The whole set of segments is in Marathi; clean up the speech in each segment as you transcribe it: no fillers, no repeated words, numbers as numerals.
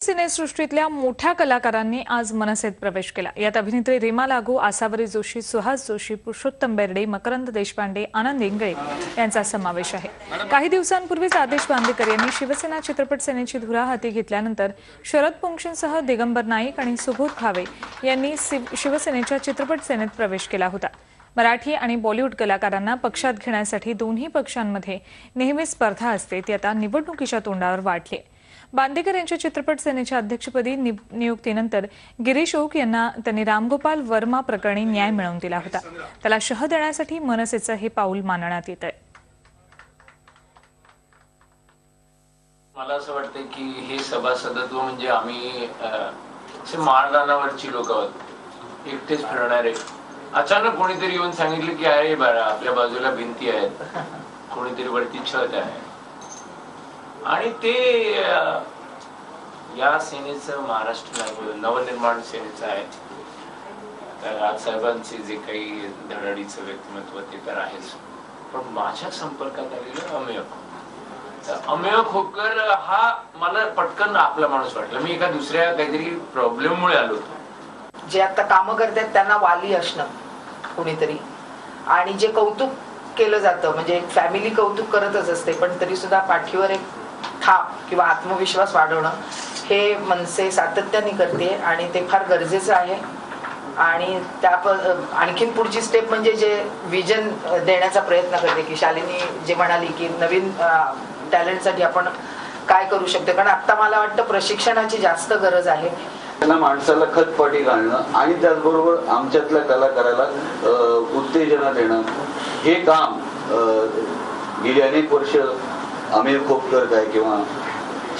सिनेसृष्टीतल्या मोठ्या कलाकारांनी आज मनसेत प्रवेश केला। यात अभिनेत्री रीमा लागू, आसावरी जोशी, सुहास जोशी, पुरुषोत्तम बेर्डे, मकरंद देशपांडे, आनंद इंगळे यांचा समावेश आहे। काही दिवसांपूर्वीच आदेश बांदेकर यांनी शिवसेना चित्रपट सेनेची धुरा हाती घेतल्यानंतर शरद पोंक्षेंसह दिगंबर नाईक आणि सुबोध भावे यांनी शिवसेनेच्या चित्रपट सेनेत प्रवेश केला होता। मराठी आणि बॉलिवूड कलाकारांना पक्षात घेण्यासाठी दोन्ही पक्षांमध्ये नेहमी स्पर्धा असते, ती आता निवडणुकीच्या तोंडावर वाढली। बांदेकर यांच्या चित्रपट सेनेच्या अध्यक्षपदी नियुक्तीनंतर गिरीश ओक यांना त्यांनी रामगोपाल वर्मा प्रकरणी न्याय मिळवून दिला होता। त्याला शह देण्यासाठी मनसेचं हे पाऊल मानण्यात येत आहे। मला असं वाटतं की हे सभासदत्व म्हणजे आम्ही माळरानावरची लोक आहोत, एकटेच फिरणारे। अचानक कोणीतरी येऊन सांगितलं की अरे बाळा, आपल्या बाजूला भिंती आहेत, कोणीतरी वरती छत आहे, आणि ते या सेनेचं महाराष्ट्र नवनिर्माण सेनेचं आहे। तर राजसाहेबांचे जे काही धडाडीचं व्यक्तिमत्व ते तर आहेच, पण माझ्या संपर्कात आलेलं अमेय खोकर हा मला पटकन आपला माणूस वाटला। मी एका दुसऱ्या काहीतरी प्रॉब्लेममुळे आलो होतो। जे आता काम करतात त्यांना वाली असणं कोणीतरी, आणि जे कौतुक केलं जातं म्हणजे एक फॅमिली कौतुक करतच असते, पण तरी सुद्धा पाठीवर एक ठाप किंवा आत्मविश्वास वाढवणं हे मनसे सातत्याने करते आणि ते फार गरजेचं आहे। आणि त्या आणखीन पुढची स्टेप म्हणजे जे विजन देण्याचा प्रयत्न करते की शालिनी जे म्हणाली की नवीन टॅलेंटसाठी आपण काय करू शकतो, कारण आता मला वाटतं प्रशिक्षणाची जास्त गरज आहे। त्यांना माणसाला खतपाटी घालणं आणि त्याचबरोबर आमच्यातल्या कलाकाराला उत्तेजना देणं, हे काम गेली अनेक वर्ष अमेय खोपकर काय किंवा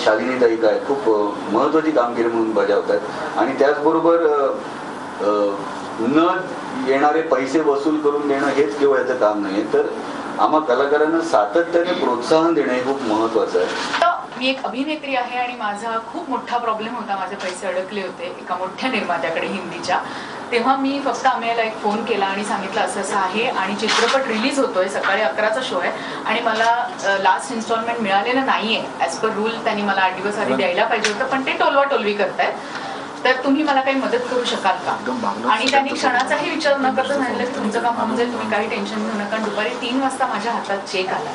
शालिनी ताई काय खूप महत्वाची कामगिरी म्हणून बजावतात। आणि त्याचबरोबर न येणारे पैसे वसूल करून देणं हेच केवळ याचं काम नाही, तर आम्हा कलाकारांना सातत्याने प्रोत्साहन देणं हे खूप महत्वाचं आहे। मी एक अभिनेत्री आहे आणि माझा खूप मोठा प्रॉब्लेम होता, माझे पैसे अडकले होते एका मोठ्या निर्मात्याकडे हिंदीच्या। तेव्हा मी फक्त अमेयला एक फोन केला आणि सांगितलं असं असं आहे आणि चित्रपट रिलीज होतोय, सकाळी 11चा शो आहे आणि मला लास्ट इन्स्टॉलमेंट मिळालेलं नाहीये ॲज पर रूल। त्यांनी मला 8 दिवस आधी द्यायला पाहिजे होतं, पण ते टोलवाटोलवी करतायत, तर तुम्ही मला काही मदत करू शकाल का? आणि त्यांनी क्षणाचाही विचार न करता सांगितलं की तुमचं काम होऊन जाईल, तुम्ही काही टेन्शन घेऊ नका। दुपारी 3 वाजता माझ्या हातात चेक आला।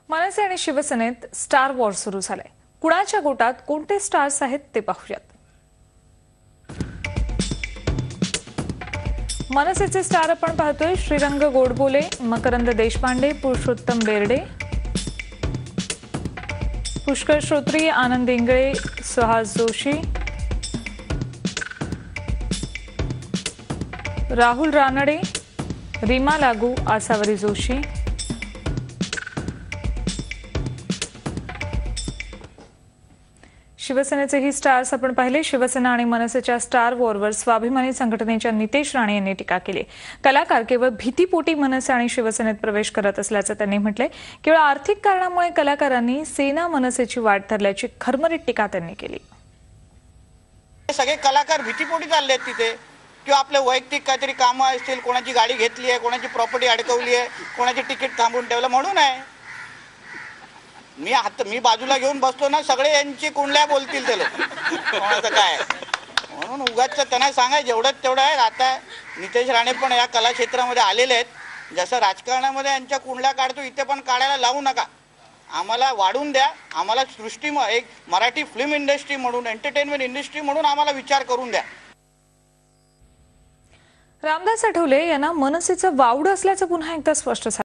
मनसे आणि शिवसेनेत स्टार वॉर सुरू झालाय। कुणाच्या गोटात कोणते स्टार्स आहेत ते पाहूयात। मनसेचे स्टार आपण पाहतोय श्रीरंग गोडबोले, मकरंद देशपांडे, पुरुषोत्तम बेर्डे, पुष्कर श्रोत्री, आनंद इंगळे, सुहास जोशी, राहुल रानडे, रीमा लागू, आसावरी जोशी, शिवसेनेचेही स्टार्स आपण पाहिले। शिवसेना आणि मनसेच्या स्टार वॉरवर स्वाभिमानी संघटनेच्या नितेश राणे यांनी टीका केली। कलाकार केवळ भीतीपोटी मनसे आणि शिवसेनेत प्रवेश करत असल्याचं त्यांनी म्हटलंय। केवळ आर्थिक कारणामुळे कलाकारांनी सेना मनसेची वाट धरल्याची खरमरीत टीका त्यांनी केली। सगळे कलाकार भीतीपोटी चालले आहेत तिथे, किंवा आपले वैयक्तिक काहीतरी कामं असतील, कोणाची गाडी घेतली आहे, कोणाची प्रॉपर्टी अडकवली आहे, कोणाची तिकीट थांबवून ठेवलं म्हणून आहे। मी बाजूला घेऊन बसतो ना, सगळे यांची कुंडल्या बोलतील ते लोक, कोणाचं काय म्हणून उगाच त्यांना सांगा जेवढं तेवढं आहे। आता नितेश राणे पण या कला क्षेत्रामध्ये आलेले आहेत, जसं राजकारणामध्ये यांच्या कुंडल्या काढतो इथे पण काढायला लावू नका, आम्हाला वाढून द्या। आम्हाला सृष्टी एक मराठी फिल्म इंडस्ट्री म्हणून, एंटरटेनमेंट इंडस्ट्री म्हणून आम्हाला विचार करून द्या। रामदास आठवले यांना मनसेचं वावडं असल्याचं पुन्हा एकदा स्पष्ट झालं।